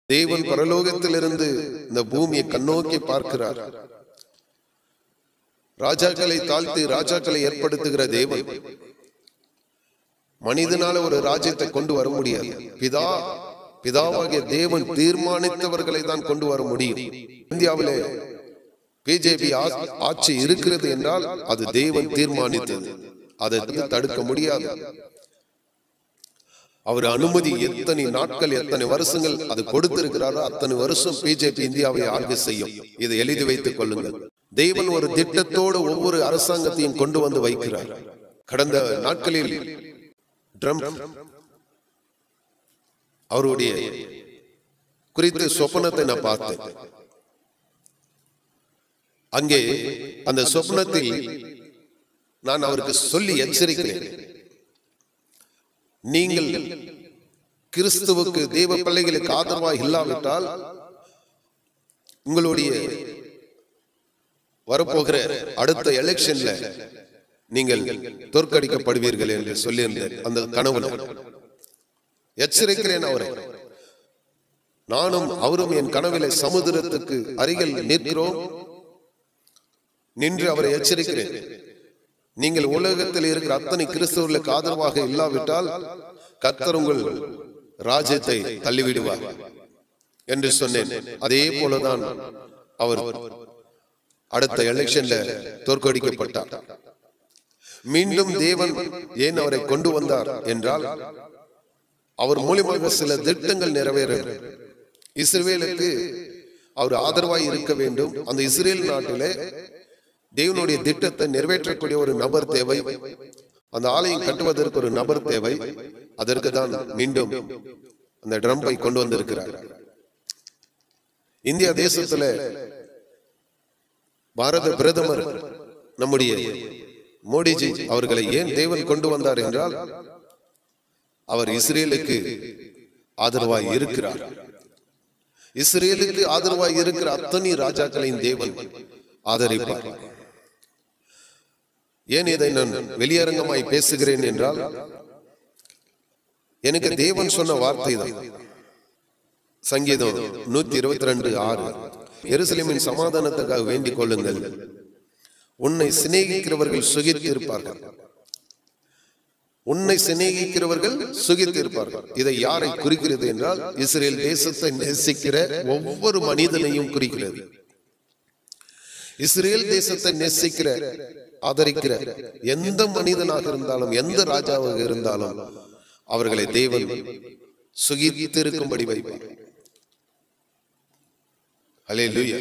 தேவன் பரலோகத்திலிருந்து இந்த பூமியை கண்ணோக்கி பார்க்கிறார். ராஜாக்களை தாழ்த்தி ராஜாக்களை ஏற்படுத்துகிற தேவன் மனிதனால ஒரு ராஜ்யத்தை கொண்டு வர முடியாது. பிதாவாகிய தேவன் தீர்மானித்தவர்களை தான் கொண்டு வர முடியும். இந்தியாவிலே பிஜேபி ஆட்சி இருக்கிறது என்றால் அது தேவன் தீர்மானித்தது, அதை தடுக்க முடியாது. அவர் அனுமதி எத்தனை நாட்கள் எத்தனை வருஷங்கள் அது கொடுத்திருக்கிறாரோ அத்தனை வருஷம் பிஜேபி இந்தியாவை ஆட்சி செய்யும். இதை எழுதி வைத்துக் கொள்ளுங்கள். தேவன் ஒரு திட்டத்தோடு ஒவ்வொரு அரசாங்கத்தையும் கொண்டு வந்து வைக்கிறார். கடந்த நாட்களில் ட்ரம்ப் அவருடைய குறித்த சொப்பனத்தை நான் பார்த்தேன். அங்கே அந்த சொப்பனத்தில் நான் அவருக்கு சொல்லி எச்சரிக்கிறேன், நீங்கள் கிறிஸ்துவுக்கு தேவ பிள்ளைகளுக்கு ஆதரவாக இல்லாவிட்டால் உங்களுடைய வரப்போகிற அடுத்த எலெக்ஷன்ல நீங்கள் தோற்கடிக்கப்படுவீர்கள் என்று சொல்லியிருந்தேன். அந்த கனவுல எச்சரிக்கிறேன் அவரை. நானும் அவரும் என் கனவிலே சமுதிரத்துக்கு அருகில் நிற்கிறோம். நின்று அவரை எச்சரிக்கிறேன், நீங்கள் உலகத்தில் இருக்கிற அத்தனை கிறிஸ்தவர்களுக்கு ஆதரவாக இல்லாவிட்டால் கர்த்தர் உங்கள் ராஜ்யத்தை தள்ளிவிடுவார் என்று சொன்னேன். அதே போலதான் அவர் அடுத்த எலெக்ஷன்ல தோற்கடிக்கப்பட்டார். மீண்டும் தேவன் ஏன் அவரை கொண்டு வந்தார் என்றால் அவர் மூலமாக சில திட்டங்கள் நிறைவேற இஸ்ரவேலுக்கு அவர் ஆதரவாய் இருக்க வேண்டும். அந்த இஸ்ரேல் நாட்டிலே தேவனுடைய திட்டத்தை நிறைவேற்றக்கூடிய ஒரு நபர் தேவை. அந்த ஆலயம் கட்டுவதற்கு ஒரு நபர் தேவை. அதற்கு தான் மீண்டும் அந்த ட்ரம்பை கொண்டு வந்திருக்கிறார். இந்தியா தேசத்துல பாரத பிரதமர் நம்முடைய மோடிஜி அவர்களை ஏன் தேவன் கொண்டு வந்தார் என்றால் அவர் இஸ்ரேலுக்கு ஆதரவாய் இருக்கிறார். இஸ்ரேலுக்கு ஆதரவாய் இருக்கிற அத்தனை ராஜாக்களின் தேவன் ஆதரிப்பார். ஏன் இதை நான் வெளியரங்கமாய் பேசுகிறேன் என்றால் எனக்கு தேவன் சொன்ன வார்த்தை தான். சங்கீதம் 122:6, எருசலேமின் சமாதானத்துக்காக வேண்டிக் கொள்ளுங்கள், உன்னை சிநேகிக்கிறவர்கள் சுகித்து இருப்பார்கள். உன்னை சிநேகிக்கிறவர்கள் சுகித்து இருப்பார்கள். இதை யாரை குறிக்கிறது என்றால் இஸ்ரேல் தேசத்தை நேசிக்கிற ஒவ்வொரு மனிதனையும் குறிக்கிறது. இஸ்ரேல் தேசத்தை நேசிக்கிற ஆதரிக்கிற எந்த மனிதனாக இருந்தாலும் எந்த ராஜாவாக இருந்தாலும் அவர்களை தேவன் சுகித்து இருக்கும்படி வைப்பார். அல்லேலூயா.